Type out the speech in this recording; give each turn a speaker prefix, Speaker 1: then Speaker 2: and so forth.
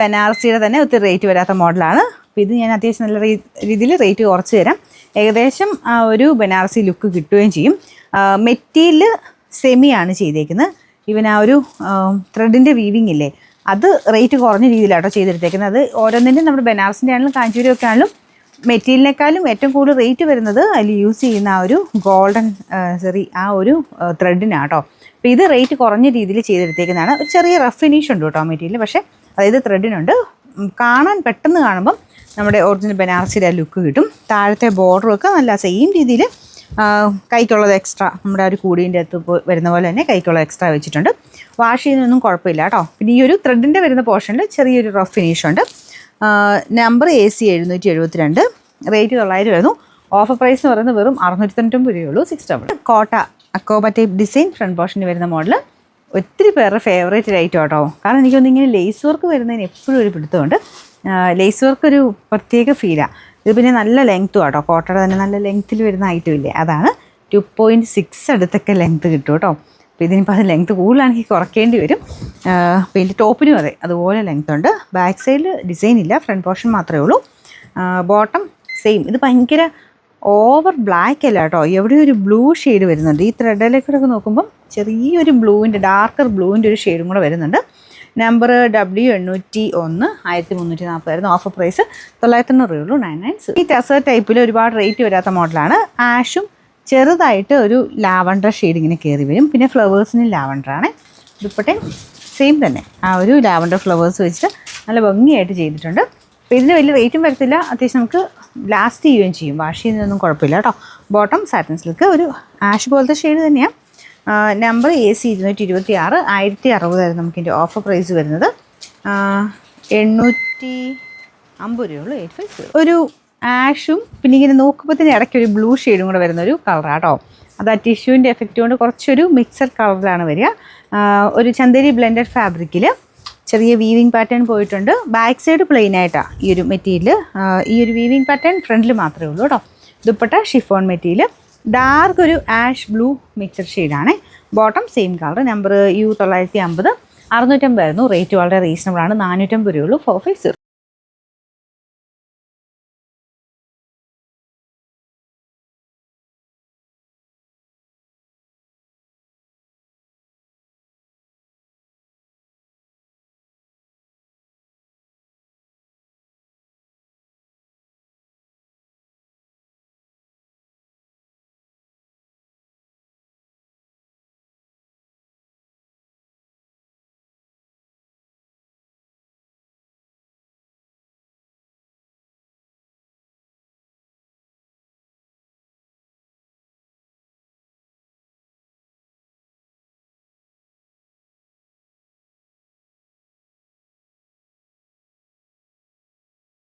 Speaker 1: ബനാറസിയുടെ തന്നെ ഒത്തിരി റേറ്റ് വരാത്ത മോഡലാണ്. അപ്പോൾ ഇത് ഞാൻ അത്യാവശ്യം നല്ല രീതിയിൽ റേറ്റ് കുറച്ച് തരാം. ഏകദേശം ഒരു ബനാറസി ലുക്ക് കിട്ടുകയും ചെയ്യും. മെറ്റീരിയൽ സെമിയാണ് ചെയ്തേക്കുന്നത്. ഇവൻ ആ ഒരു ത്രെഡിൻ്റെ വീവിങ് ഇല്ലേ, അത് റേറ്റ് കുറഞ്ഞ രീതിയിലാട്ടോ ചെയ്തെടുത്തേക്കുന്നത്. അത് ഓരോന്നിൻ്റെയും നമ്മുടെ ബനാറസിൻ്റെ ആണെങ്കിലും കാഞ്ചീപുരം ഒക്കെ ആണെങ്കിലും മെറ്റീരിയലിനേക്കാളും ഏറ്റവും കൂടുതൽ റേറ്റ് വരുന്നത് അതിൽ യൂസ് ചെയ്യുന്ന ആ ഒരു ഗോൾഡൻ ആ ഒരു ത്രെഡിനാട്ടോ. അപ്പോൾ ഇത് റേറ്റ് കുറഞ്ഞ രീതിയിൽ ചെയ്തെടുത്തേക്കുന്നതാണ്. ഒരു ചെറിയ റഫ് ഫിനിഷ് ഉണ്ട് കേട്ടോ മെറ്റീരിയൽ, പക്ഷേ അതായത് ത്രെഡിനുണ്ട്. കാണാൻ പെട്ടെന്ന് കാണുമ്പം നമ്മുടെ ഒറിജിനൽ ബനാറസിയുടെ ആ ലുക്ക് കിട്ടും. താഴത്തെ ബോർഡറൊക്കെ നല്ല സെയിം രീതിയിൽ കൈക്കുള്ളത് എക്സ്ട്രാ നമ്മുടെ ഒരു കൂടീൻ്റെ അകത്ത് വരുന്ന പോലെ തന്നെ കൈക്കുള്ളത് എക്സ്ട്രാ വെച്ചിട്ടുണ്ട്. വാഷ് ചെയ്യുന്നതൊന്നും കുഴപ്പമില്ല കേട്ടോ. പിന്നെ ഈ ഒരു ത്രെഡിൻ്റെ വരുന്ന പോർഷനിൽ ചെറിയൊരു റഫ് ഫിനിഷ് ഉണ്ട്. നമ്പർ AC 772, റേറ്റ് 900 വരുന്നു. ഓഫർ പ്രൈസ് എന്ന് പറയുന്നത് വെറും 699 രൂപയുള്ളൂ. 6 കോട്ട അക്കോബ ഡിസൈൻ ഫ്രണ്ട് പോർഷനിൽ വരുന്ന മോഡൽ ഒത്തിരി പേരുടെ ഫേവറേറ്റ് ഐറ്റം കേട്ടോ. കാരണം എനിക്കൊന്നും ഇങ്ങനെ ലേസ് വർക്ക് വരുന്നതിന് എപ്പോഴും ഒരു പിടുത്തമുണ്ട്. ലേസ് വർക്ക് ഒരു പ്രത്യേക ഫീലാണ്. ഇത് പിന്നെ നല്ല ലെങ്ത്തും കേട്ടോ. കോട്ടയുടെ തന്നെ നല്ല ലെങ്ത്തിൽ വരുന്ന ഐറ്റം ഇല്ലേ, അതാണ് 2.6 അടുത്തൊക്കെ ലെങ്ത്ത് കിട്ടും കേട്ടോ. അപ്പോൾ ഇതിനിപ്പോൾ അത് ലെങ്ത്ത് കൂടുതലാണെങ്കിൽ കുറയ്ക്കേണ്ടി വരും. പിന്നെ ടോപ്പിനും അതെ അതുപോലെ ലെങ്ത്ത് ഉണ്ട്. ബാക്ക് സൈഡിൽ ഡിസൈൻ ഇല്ല, ഫ്രണ്ട് പോർഷൻ മാത്രമേ ഉള്ളൂ. Bottom same. ഇത് ഭയങ്കര ഓവർ ബ്ലാക്ക് അല്ല കേട്ടോ, എവിടെയും ഒരു ബ്ലൂ ഷെയ്ഡ് വരുന്നുണ്ട്. ഈ ത്രെഡിലേക്കൊക്കെ നോക്കുമ്പം ചെറിയൊരു ഡാർക്കർ ബ്ലൂവിൻ്റെ ഒരു ഷെയ്ഡും കൂടെ വരുന്നുണ്ട്. നമ്പർ W801, 1340 ആയിരുന്നു. ഓഫർ പ്രൈസ് 900 രൂപയുള്ളൂ. 996. ഈ ടെസർ ടൈപ്പിൽ ഒരുപാട് റേറ്റ് വരാത്ത മോഡലാണ്. ആഷും ചെറുതായിട്ട് ഒരു ലാവണ്ടർ ഷെയ്ഡ് ഇങ്ങനെ കയറി വരും. പിന്നെ ഫ്ലവേഴ്സിന് ലാവണ്ടറാണ്. ദുപ്പട്ടയും സെയിം തന്നെ ആ ഒരു ലാവണ്ടർ ഫ്ലവേഴ്സ് വെച്ചിട്ട് നല്ല ഭംഗിയായിട്ട് ചെയ്തിട്ടുണ്ട്. അപ്പോൾ ഇതിന് വലിയ റേറ്റും വരത്തില്ല, അത്യാവശ്യം നമുക്ക് ലാസ്റ്റ് ചെയ്യുകയും ചെയ്യും. വാഷ് ചെയ്യുന്നതൊന്നും കുഴപ്പമില്ല കേട്ടോ. ബോട്ടം സാറ്റിൻ സിൽക്ക്, ഒരു ആഷ് പോലത്തെ ഷെയ്ഡ് തന്നെയാണ്. നമ്പർ AC 226, 1060 നമുക്കിൻ്റെ ഓഫർ പ്രൈസ് വരുന്നത്. 850 രൂപയുള്ളൂ. 85. ഒരു ആഷും പിന്നെ ഇങ്ങനെ നോക്കുമ്പോഴത്തേന് ഇടയ്ക്ക് ഒരു ബ്ലൂ ഷെയ്ഡും കൂടെ വരുന്നൊരു കളറാട്ടോ. അത് ആ ടിഷ്യൂവിൻ്റെ എഫക്റ്റ് കൊണ്ട് കുറച്ചൊരു മിക്സഡ് കളറിലാണ് വരിക. ഒരു ചന്ദേരി ബ്ലെൻഡഡ് ഫാബ്രിക്കിൽ ചെറിയ വീവിങ് പാറ്റേൺ പോയിട്ടുണ്ട്. ബാക്ക് സൈഡ് പ്ലെയിൻ ആയിട്ടാണ് ഈ ഒരു മെറ്റീരിയൽ. ഈ ഒരു വീവിങ് പാറ്റേൺ ഫ്രണ്ടിൽ മാത്രമേ ഉള്ളൂ കേട്ടോ. ദുപ്പട്ട ഷിഫോൺ മെറ്റീരിയൽ, ഡാർക്ക് ഒരു ആഷ് ബ്ലൂ മിക്സഡ് ഷെയ്ഡാണ്. Bottom same colour. Number U950, 650 ആയിരുന്നു. റേറ്റ് വളരെ റീസണബിൾ ആണ്. 450 രൂപയുള്ളൂ. 450.